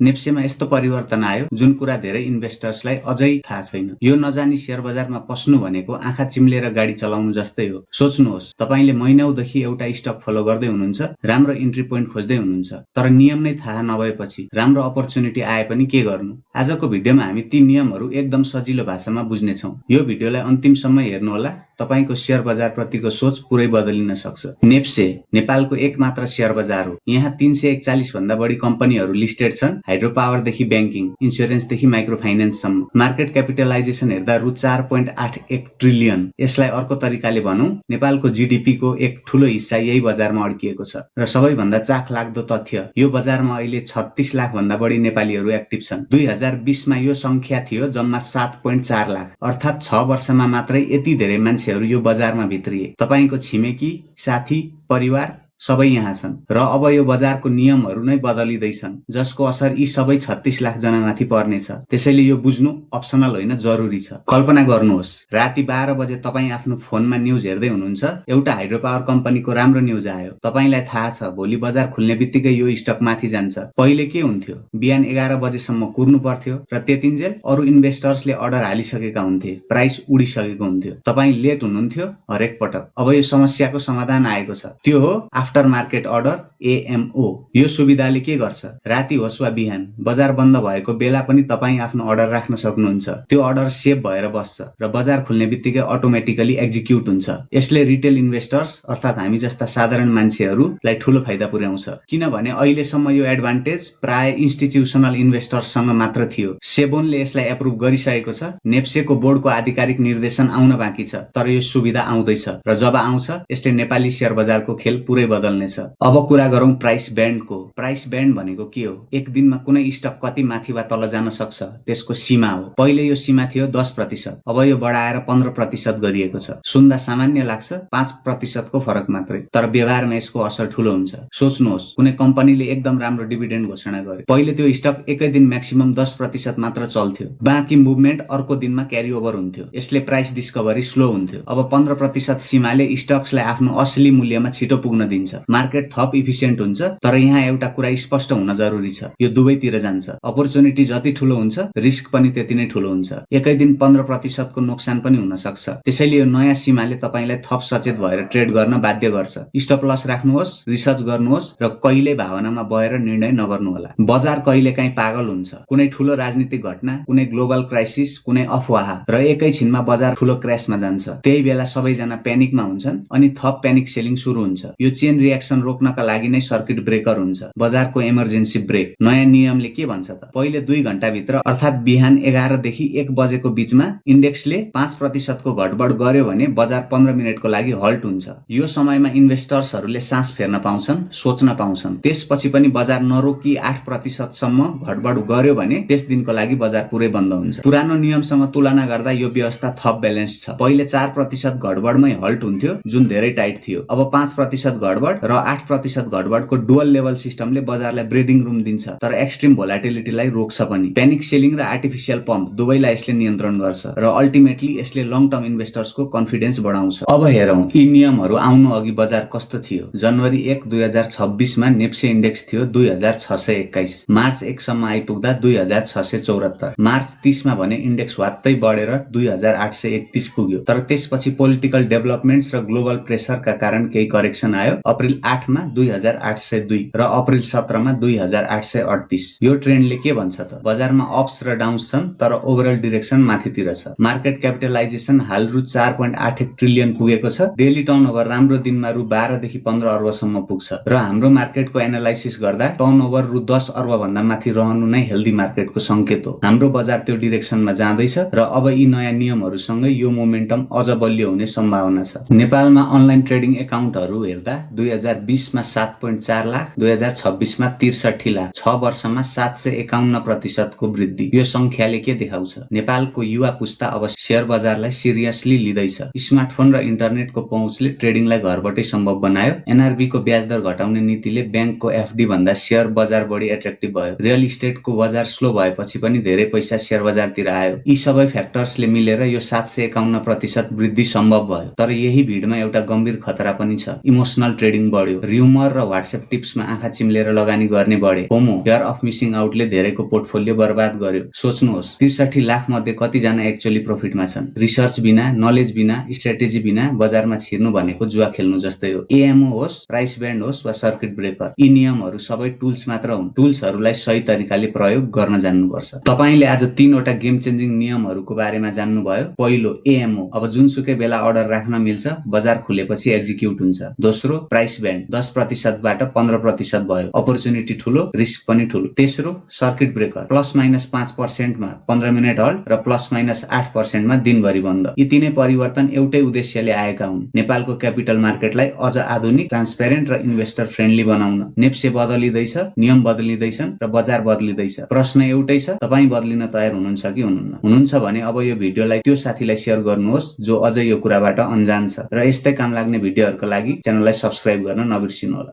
नेप्सेमा यस्तो परिवर्तन आयो जुन कुरा धेरै इन्भेस्टर्सलाई अझै थाहा छैन। यो नजानी शेयर बजारमा पस्नु भनेको आँखा चिम्लेर गाडी चलाउनु जस्तै हो। सोच्नुहोस्, तपाईले महिनौदेखि एउटा स्टक फलो गर्दै हुनुहुन्छ, राम्रो इन्ट्री पोइन्ट खोज्दै हुनुहुन्छ, तर नियम नै थाहा नभएपछि राम्रो अपर्च्युनिटी आए पनि के गर्नु? आजको भिडियोमा हामी ती नियमहरू एकदम सजिलो भाषामा बुझ्नेछौँ। यो भिडियोलाई अन्तिमसम्म हेर्नुहोला, तपाईको शेयर बजार प्रतिको सोच पुरै बदलिन सक्छ। नेप्से नेपालको एकमात्र शेयर बजार हो। यहाँ 341 भन्दा बढी कम्पनीहरू लिस्टेड छन्, हाइड्रो पावरदेखि ब्याङ्किङ, इन्स्योरेन्सदेखि माइक्रो फाइनान्ससम्म। मार्केट क्यापिटलाइजेसन हेर्दा रु 4.81 ट्रिलियन। यसलाई अर्को तरिकाले भनौं, नेपालको जीडीपी को एक ठूलो हिस्सा यही बजारमा अड्किएको छ। र सबैभन्दा चाख लाग्दो तथ्य, यो बजारमा अहिले 36 लाख भन्दा बढी नेपालीहरू एक्टिभ छन्। 2020 मा यो संख्या थियो जम्मा 7.4 लाख, अर्थात 6 वर्षमा मात्रै यति धेरै मान्छेहरू यो बजारमा भित्रिए। तपाईको छिमेकी, साथी, परिवार सबै यहाँ छन् र अब यो बजारको नियमहरू नै बदलिँदैछन्, जसको असर यी सबै 36 लाख जनामाथि पर्नेछ। त्यसैले यो बुझ्नु अप्सनल होइन, जरुरी छ। कल्पना गर्नुहोस्, राति 12 बजे तपाई आफ्नो फोनमा न्यूज हेर्दै हुनुहुन्छ, एउटा हाइड्रो पावर कम्पनीको राम्रो न्यूज आयो। तपाईलाई थाहा छ भोलि बजार खुल्ने बित्तिकै यो स्टक माथि जान्छ। पहिले के हुन्थ्यो? बिहान 11 बजेसम्म कुर्नु पर्थ्यो र त्यतिन्जेल अरु इन्भेस्टर्सले अर्डर हालिसकेका हुन्थे, प्राइस उडिसकेको हुन्थ्यो। तपाई लेट हुनुहुन्थ्यो हरेक पटक। अब यो समस्याको समाधान आएको छ, त्यो हो आफ्टर मार्केट अर्डर, AMO। यो सुविधाले के गर्छ? राति होस् वा बिहान, बजार बन्द भएको बेला पनि तपाई आफ्नो अर्डर राख्न सक्नुहुन्छ। त्यो अर्डर सेभ भएर बस्छ र बजार खुल्ने बित्तिकै अटोमेटिकली एक्जिक्युट हुन्छ। यसले रिटेल इन्भेस्टर्स अर्थात हामी जस्ता साधारण मान्छेहरूलाई ठूलो फाइदा पुर्याउँछ, किनभने अहिलेसम्म यो एडभान्टेज प्राय इन्स्टिट्युसनल इन्भेस्टर्ससँग मात्र थियो। सेबोनले यसलाई एप्रुभ गरिसकेको छ। नेप्सेको बोर्डको आधिकारिक निर्देशन आउन बाँकी छ, तर यो सुविधा आउँदैछ र जब आउँछ यसले नेपाली शेयर बजारको खेल पुरै बदल्नेछ। अब कुरा गरौं प्राइस ब्यान्डको। प्राइस ब्यान्ड भनेको के हो? एक दिनमा कुनै स्टक कति माथि वा तल जान सक्छ, त्यसको सीमा हो। पहिले यो सीमा थियो 10%, अब यो बढाएर 15% गरिएको छ। सुन्दा सामान्य लाग्छ, 5% को फरक मात्रै, तर व्यवहारमा यसको असर ठूलो हुन्छ। सोच्नुहोस्, कुनै कम्पनीले एकदम राम्रो डिभिडेन्ड घोषणा गर्यो। पहिले त्यो स्टक एकै दिन म्याक्सिमम 10% मात्र चल्थ्यो, बाँकी मुभमेन्ट अर्को दिनमा क्यारी ओभर हुन्थ्यो। यसले प्राइस डिस्कभरी स्लो हुन्थ्यो। अब 15% सीमाले स्टक्सलाई आफ्नो असली मूल्यमा छिटो पुग्न दिन्छ। मार्केट थप इफिसियन्ट हुन्छ, तर यहाँ एउटा कुरा स्पष्ट हुन जरुरी छ, यो दुवैतिर जान्छ। अपर्च्युनिटी जति ठूलो हुन्छ, रिस्क पनि त्यति नै ठूलो हुन्छ। एकै दिन 15% को नोक्सान पनि हुन सक्छ। त्यसैले यो नयाँ सीमाले तपाईलाई थप सचेत भएर ट्रेड गर्न बाध्य गर्छ। स्टप लस राख्नुहोस्, रिसर्च गर्नुहोस् र कहिले भावनामा बहेर निर्णय नगर्नुहोला। बजार कहिलेकाहीँ पागल हुन्छ। कुनै ठूलो राजनीतिक घटना, कुनै ग्लोबल क्राइसिस, कुनै अफवाह र एकैछिनमा बजार ठूलो क्र्याशमा जान्छ। त्यही बेला सबैजना प्यानिकमा हुन्छन् अनि थप प्यानिक सेलिङ सुरु हुन्छ। यो चेन रिएक्सन रोक्नका लागि नै सर्किट ब्रेकर हुन्छ, बजारको इमर्जेन्सी ब्रेक। नयाँ नियमले के भन्छ त? पहिले 2 घण्टा भित्र अर्थात बिहान 11 देखि 1 बजेको बीचमा इन्डेक्सले 5% को घटबढ गर्यो भने बजार 15 मिनेटको लागि हल्ट हुन्छ। यो समयमा इन्भेस्टर्सहरूले सास फेर्न पाउँछन्, सोच्न पाउँछन्। त्यसपछि पनि बजार नरोकी 8% सम्म घटबढ गर्यो भने त्यस दिनको लागि बजार पुरै बन्द हुन्छ। पुरानो नियमसँग तुलना गर्दा यो व्यवस्था थप ब्यालेन्स छ। पहिले 4% घटबढमै हल्ट हुन्थ्यो, जुन धेरै टाइट थियो। अब 5% घटबढ र 8% घटबढको डुअल लेभल सिस्टमले बजारलाई ब्रेदिङ रुम दिन्छ, तर एक्सट्रिम भोलाटिलिटीलाई रोक्छ पनि। प्यानिक सेलिङ र आर्टिफिशियल पम्प दुवैलाई यसले नियन्त्रण गर्छ र अल्टिमेटली यसले लङ टर्म इन्भेस्टर्सको कन्फिडेन्स बढाउँछ। अब हेरौं यी नियमहरू आउनु अघि बजार कस्तो थियो। जनवरी 1, 2026 मा नेप्से इन्डेक्स थियो 2621, मार्च 1 सम्म आइपुग्दा 2674, मार्च 30 मा भने इन्डेक्स वात्तै बढेर 2831 पुग्यो। तर त्यसपछि पोलिटिकल डेभलपमेन्ट्स र ग्लोबल प्रेसरका कारण केही करेक्सन आयो। अप्रिल 8 मा 2802 र अप्रिल 17 मा 2838। यो ट्रेन्डले के भन्छ त? बजारमा अप्स र डाउन्स छन्, तर ओभरअल डिरेक्सन माथितिर छ। मार्केट क्यापिटलाइजेसन हाल रु 4.81 ट्रिलियन पुगेको छ। डेली टर्नओभर राम्रो दिनमा रु 12 देखि 15 अर्बसम्म पुग्छ र हाम्रो मार्केटको एनालाइसिस गर्दा टर्नओभर रु 10 अर्ब भन्दा माथि रहनु नै हेल्दी मार्केटको संकेत हो। हाम्रो बजार त्यो डिरेक्सनमा जाँदैछ र अब यी नयाँ नियमहरूसँगै यो मोमेन्टम अझ बलियो हुने सम्भावना छ। नेपालमा अनलाइन ट्रेडिङ एकाउन्टहरू हेर्दा 2020 मा 7.4 लाख, 2026 मा 63 लाख, 6 वर्षमा 751% को वृद्धि। यो संख्याले के देखाउँछ? नेपालको युवा पुस्ता अब शेयर बजारलाई सिरियसली लिँदैछ। स्मार्टफोन र इन्टरनेटको पहुँचले ट्रेडिङलाई घरबाटै सम्भव बनायो। एनआरबी को ब्याज दर घटाउने नीतिले ब्याङ्कको एफडी भन्दा शेयर बजार बढी एट्र्याक्टिभ भयो। रियल इस्टेटको बजार स्लो भएपछि पनि धेरै पैसा शेयर बजारतिर आयो। यी सबै फ्याक्टर्सले मिलेर यो 751% वृद्धि सम्भव भयो। तर यही भिडमा एउटा गम्भीर खतरा पनि छ, इमोसनल ट्रेडिङ ट्रेडिङ बढ्यो, र्युमर र व्हाट्सएप टिप्समा आँखा चिम्लेर लगानी गर्ने बढे, FOMO fear of missing outlay धेरैको पोर्टफोलियो बर्बाद गर्यो। सोच्नुहोस् 63 लाख मध्ये कतिजना एक्चुअली प्रफिटमा छन्। रिसर्च बिना, नलेज बिना, स्ट्रेटेजी बिना बजारमा छिर्नु भनेको जुवा खेल्नु जस्तै हो। एएमओ होस्, प्राइस ब्यान्ड होस् वा सर्किट ब्रेकर, यी नियमहरू सबै टुल्स मात्र हुन्। टुल्सहरूलाई सही तरिकाले प्रयोग गर्न जान्नुपर्छ। तपाईले आज 3 वटा गेम चेन्जिङ नियमहरूको बारेमा जान्नुभयो। पहिलो एएमओ, अब जुनसुकै बेला अर्डर राख्न मिल्छ, बजार खुलेपछि एक्जिक्युट हुन्छ। दोस्रो प्राइस ब्यान्ड, 10% बाट 15% भयो, अपर्च्युनिटी ठुलो, रिस्क पनि ठुलो। तेस्रो सर्किट ब्रेकर, ±5% मा 15 मिनेट हल्ट र ±8% मा दिनभरि बन्द। यी तीनै परिवर्तन एउटै उद्देश्यले आएका हुन्, नेपालको क्यापिटल मार्केटलाई अझ आधुनिक, ट्रान्सपेरेन्ट र इन्भेस्टर फ्रेन्डली बनाउन। नेप्से बदलिँदैछ, नियम बदलिँदैछन् र बजार बदलिँदैछ। प्रश्न एउटै छ, तपाईँ बदलिन तयार हुनुहुन्छ कि हुनुहुन्न? हुनुहुन्छ भने अब यो भिडियोलाई त्यो साथीलाई सेयर गर्नुहोस् जो अझै यो कुराबाट अनजान छ, र यस्तै काम लाग्ने भिडियोहरूका लागि च्यानललाई सब्स्क्राइब गर्न नबिर्सिनुहोला।